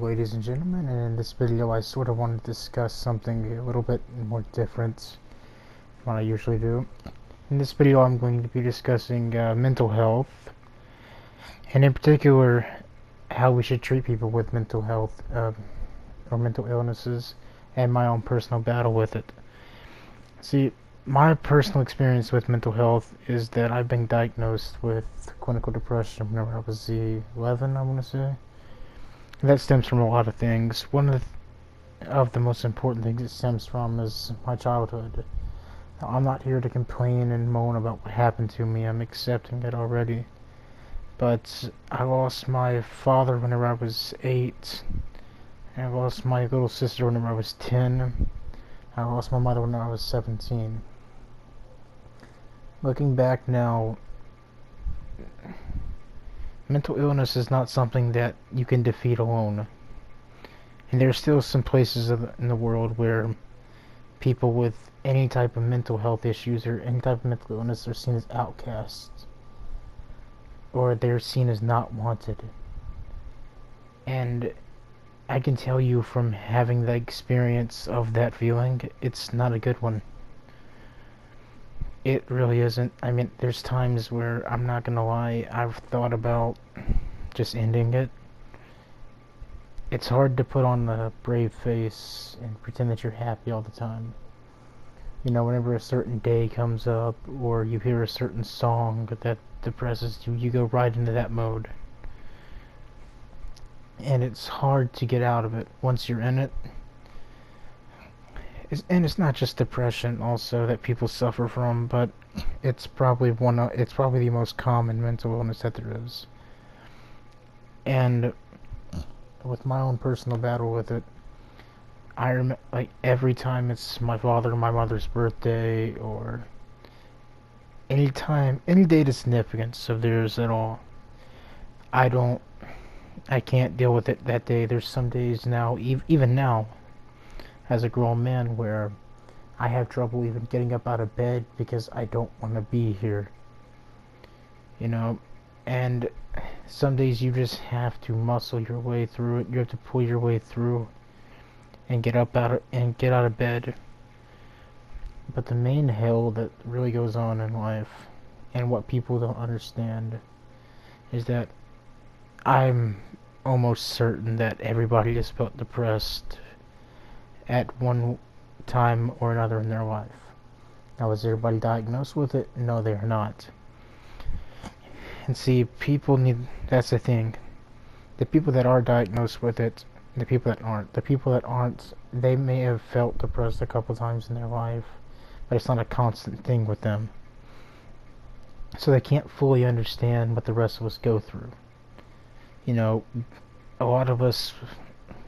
ladies and gentlemen, and in this video I sort of want to discuss something a little bit more different from what I usually do. In this video I'm going to be discussing mental health, and in particular how we should treat people with mental health or mental illnesses, and my own personal battle with it. See, my personal experience with mental health is that I've been diagnosed with clinical depression whenever I was 11, I want to say. That stems from a lot of things. One of the most important things it stems from is my childhood. Now, I'm not here to complain and moan about what happened to me. I'm accepting it already. But I lost my father whenever I was 8. I lost my little sister whenever I was 10. I lost my mother when I was 17. Looking back now, mental illness is not something that you can defeat alone. And there's still some places in the world where people with any type of mental health issues or any type of mental illness are seen as outcasts, or they're seen as not wanted. And I can tell you from having the experience of that feeling, it's not a good one. It really isn't. I mean, there's times where, I'm not gonna lie, I've thought about just ending it. It's hard to put on a brave face and pretend that you're happy all the time. You know, whenever a certain day comes up, or you hear a certain song that depresses you, you go right into that mode. And it's hard to get out of it once you're in it. And it's not just depression also that people suffer from, but it's probably the most common mental illness that there is. And with my own personal battle with it, I remember, like, every time it's my father or my mother's birthday, or any date of significance of theirs at all, I can't deal with it that day. There's some days now, even now, as a grown man, where I have trouble even getting up out of bed because I don't want to be here. You know, and some days you just have to muscle your way through it. You have to pull your way through and get out of bed. But the main hell that really goes on in life, and what people don't understand, is that I'm almost certain that everybody has felt depressed at one time or another in their life. Now, is everybody diagnosed with it? No, they are not. And see, that's the thing. The people that are diagnosed with it, the people that aren't, they may have felt depressed a couple times in their life, but it's not a constant thing with them. So they can't fully understand what the rest of us go through. You know, a lot of us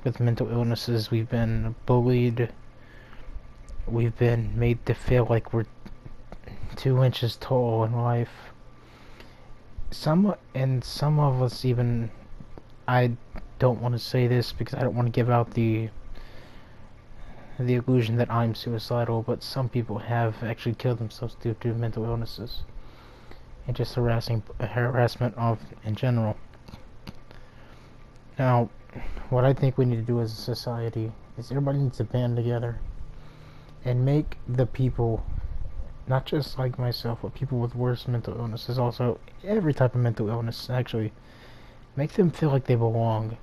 with mental illnesses, we've been bullied, we've been made to feel like we're 2 inches tall in life. Some of us even, I don't want to say this because I don't want to give out the illusion that I'm suicidal, but some people have actually killed themselves due to mental illnesses and just harassment in general. Now, what I think we need to do as a society is everybody needs to band together and make the people, not just like myself, but people with worse mental illnesses, also every type of mental illness, actually, make them feel like they belong.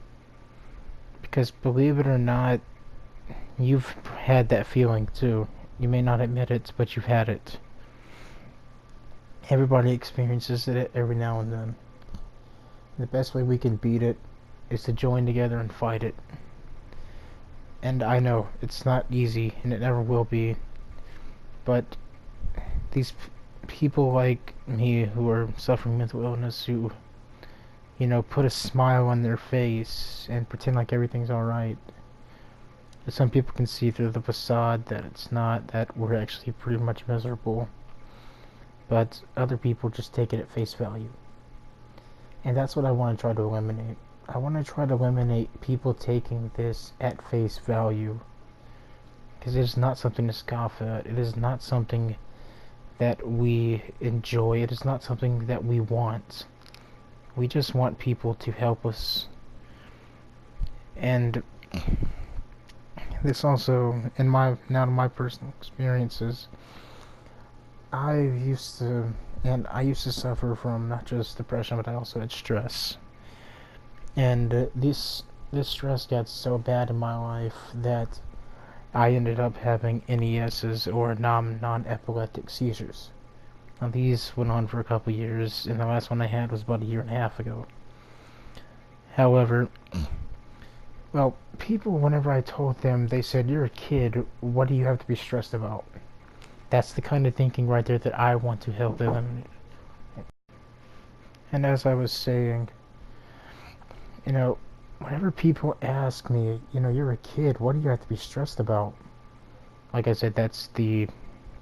Because believe it or not, you've had that feeling too. You may not admit it, but you've had it. Everybody experiences it every now and then. The best way we can beat it is to join together and fight it. And I know it's not easy, and it never will be, but these people like me who are suffering mental illness, who, you know, put a smile on their face and pretend like everything's alright. Some people can see through the facade that it's not, that we're actually pretty much miserable, but other people just take it at face value. And that's what I want to try to eliminate. I want to try to eliminate people taking this at face value, because it is not something to scoff at. It is not something that we enjoy. It is not something that we want. We just want people to help us And this also, in my personal experiences, I used to suffer from not just depression, but I also had stress. And this stress got so bad in my life that I ended up having NESs, or non-epileptic seizures. Now these went on for a couple years, and the last one I had was about a year and a half ago. However, well, people, whenever I told them, they said, "You're a kid. What do you have to be stressed about?" That's the kind of thinking right there that I want to help eliminate. And as I was saying, you know, whenever people ask me, "You're a kid. What do you have to be stressed about?" Like I said, that's the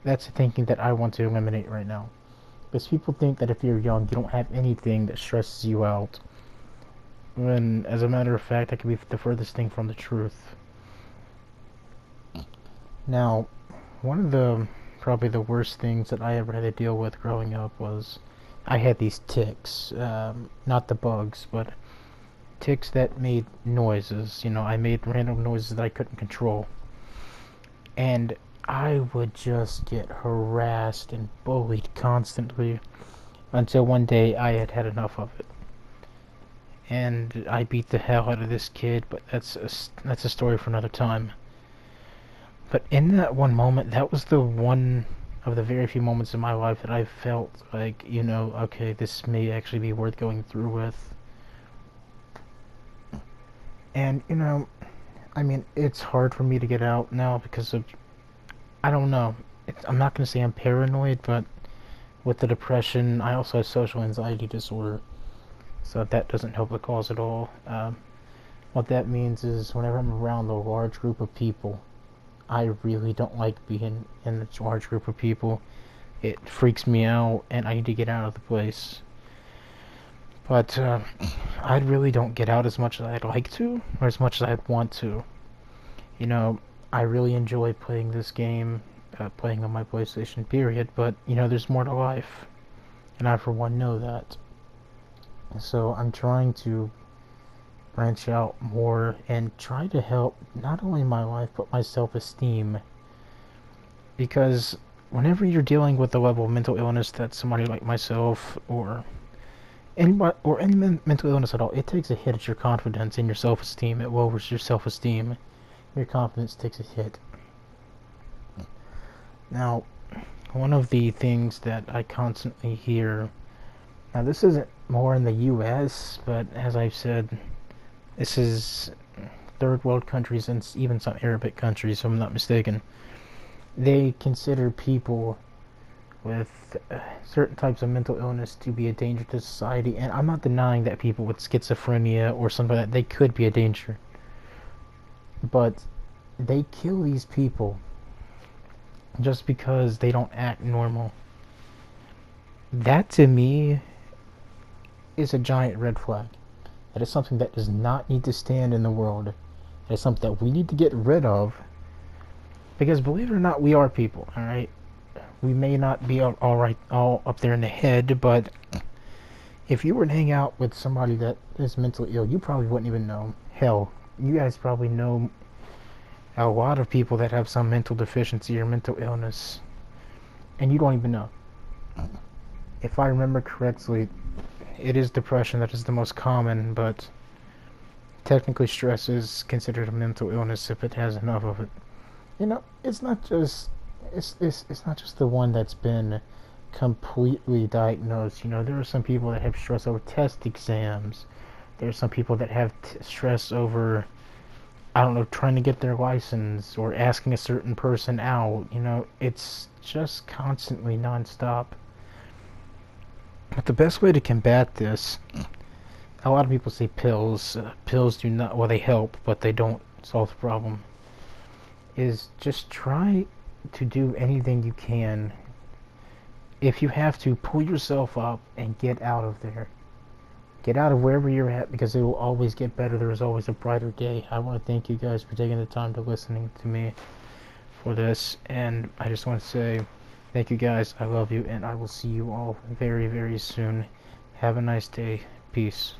thinking that I want to eliminate right now. Because people think that if you're young, you don't have anything that stresses you out. When, as a matter of fact, that could be the furthest thing from the truth. Now, one of the probably the worst things that I ever had to deal with growing up was I had these ticks. Not the bugs, but ticks that made noises. I made random noises that I couldn't control. And I would just get harassed and bullied constantly until one day I had had enough of it. And I beat the hell out of this kid, but that's a story for another time. But in that one moment, that was the one of the very few moments in my life that I felt like, okay, this may actually be worth going through with. And, I mean, it's hard for me to get out now because of, I don't know. I'm not going to say I'm paranoid, but with the depression, I also have social anxiety disorder. So that doesn't help the cause at all. What that means is whenever I'm around a large group of people, I really don't like being in a large group of people. It freaks me out, and I need to get out of the place. But I really don't get out as much as I'd like to, or as much as I'd want to. I really enjoy playing this game, playing on my PlayStation, period, but, there's more to life. And I, for one, know that. So I'm trying to branch out more and try to help not only my life but my self-esteem, because whenever you're dealing with the level of mental illness that somebody like myself or anybody or any mental illness at all, it takes a hit at your confidence and your self-esteem. It lowers your self-esteem. Your confidence takes a hit. Now, one of the things that I constantly hear, now this isn't more in the US, but as I've said, this is third world countries and even some Arabic countries, if I'm not mistaken. They consider people with certain types of mental illness to be a danger to society, and I'm not denying that people with schizophrenia or something like that, they could be a danger. But they kill these people just because they don't act normal. That, to me, is a giant red flag. That is something that does not need to stand in the world. That is something that we need to get rid of. Because believe it or not, we are people, alright? We may not be all up there in the head, but if you were to hang out with somebody that is mentally ill, you probably wouldn't even know. Hell, you guys probably know a lot of people that have some mental deficiency or mental illness, and you don't even know. If I remember correctly, it is depression that is the most common, but technically stress is considered a mental illness if it has enough of it. It's not just it's not just the one that's been completely diagnosed. There are some people that have stress over test exams. There are some people that have stress over, I don't know, trying to get their license or asking a certain person out. It's just constantly nonstop. But the best way to combat this, a lot of people say pills. Pills do not, well, they help, but they don't solve the problem. Is just try to do anything you can. If you have to, pull yourself up and get out of there. Get out of wherever you're at, because it will always get better. There is always a brighter day. I want to thank you guys for taking the time to listening to me for this, and I just want to say thank you guys. I love you, and I will see you all very, very soon. Have a nice day. Peace.